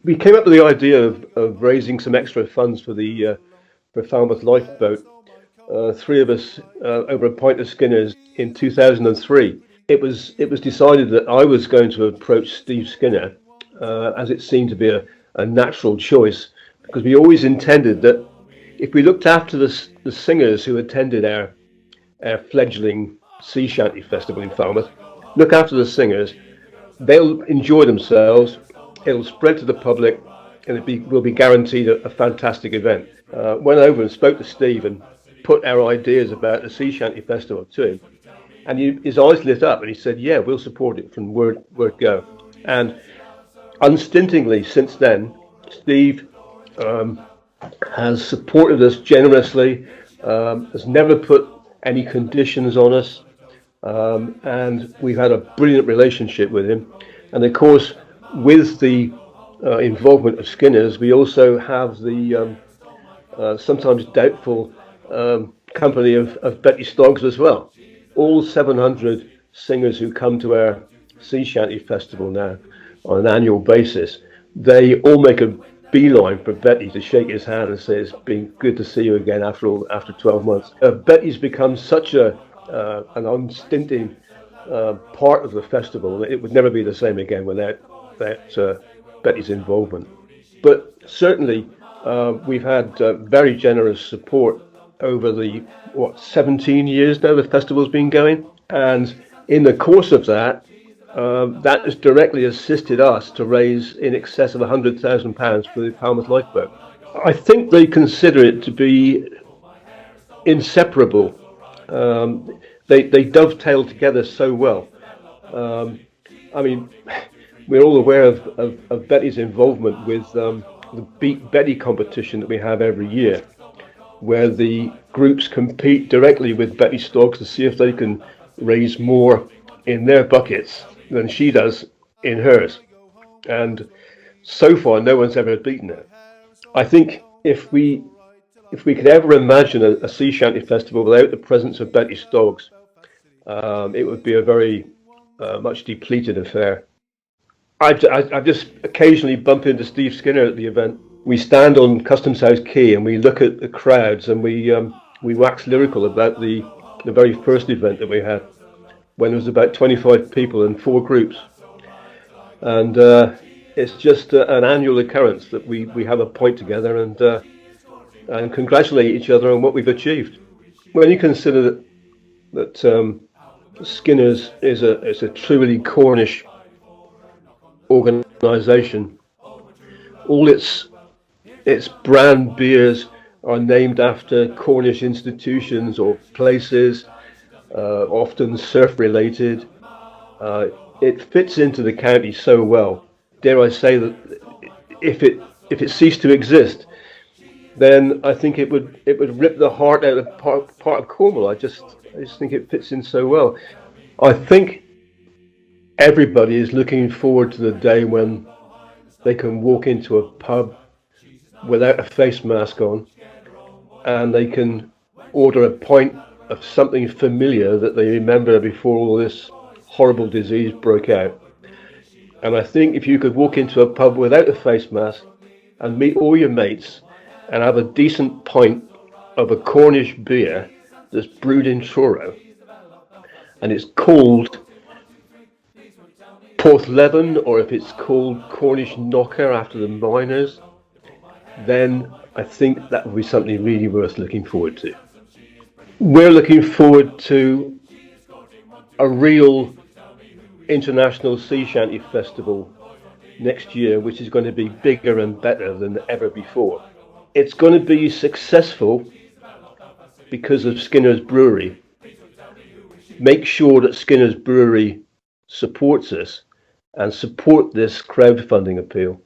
We came up with the idea of raising some extra funds for the for Falmouth Lifeboat. Three of us over a pint of Skinner's in 2003. It was decided that I was going to approach Steve Skinner, as it seemed to be a natural choice, because we always intended that if we looked after the singers who attended our fledgling sea shanty festival in Falmouth, look after the singers, they'll enjoy themselves. It'll spread to the public, and will be guaranteed a fantastic event. Went over and spoke to Steve and put our ideas about the Sea Shanty Festival to him, and his eyes lit up, and he said, "Yeah, we'll support it from word go." And unstintingly since then, Steve has supported us generously, has never put any conditions on us, and we've had a brilliant relationship with him. And of course, with the involvement of Skinner's, we also have the sometimes doubtful company of Betty Stoggs as well. All 700 singers who come to our Sea Shanty Festival now on an annual basis, they all make a beeline for Betty to shake his hand and say it's been good to see you again after 12 months. Betty's become such an unstinting part of the festival that it would never be the same again without Betty's involvement. But certainly we've had very generous support over the 17 years now the festival's been going, and in the course of that, that has directly assisted us to raise in excess of £100,000 for the Falmouth Lifeboat. I think they consider it to be inseparable. They dovetail together so well. I mean, we're all aware of Betty's involvement with the Beat Betty competition that we have every year, where the groups compete directly with Betty Stoggs to see if they can raise more in their buckets than she does in hers. And so far, no one's ever beaten her. I think if we could ever imagine a sea shanty festival without the presence of Betty Stoggs, it would be a very much depleted affair. I just occasionally bump into Steve Skinner at the event. We stand on Customs House Quay and we look at the crowds, and we wax lyrical about the very first event that we had, when there was about 25 people in 4 groups. And it's just an annual occurrence that we have a point together and congratulate each other on what we've achieved. When you consider that Skinner's is a truly Cornish organisation, all its brand beers are named after Cornish institutions or places, often surf related. It fits into the county so well. Dare I say that if it ceased to exist, then I think it would rip the heart out of part of Cornwall. I just think it fits in so well. I think everybody is looking forward to the day when they can walk into a pub without a face mask on, and they can order a pint of something familiar that they remember before all this horrible disease broke out. And I think if you could walk into a pub without a face mask and meet all your mates and have a decent pint of a Cornish beer that's brewed in Truro, and it's called Porthleven, or if it's called Cornish Knocker after the miners, then I think that would be something really worth looking forward to. We're looking forward to a real international sea shanty festival next year, which is going to be bigger and better than ever before. It's going to be successful because of Skinner's Brewery. Make sure that Skinner's Brewery supports us and support this crowdfunding appeal.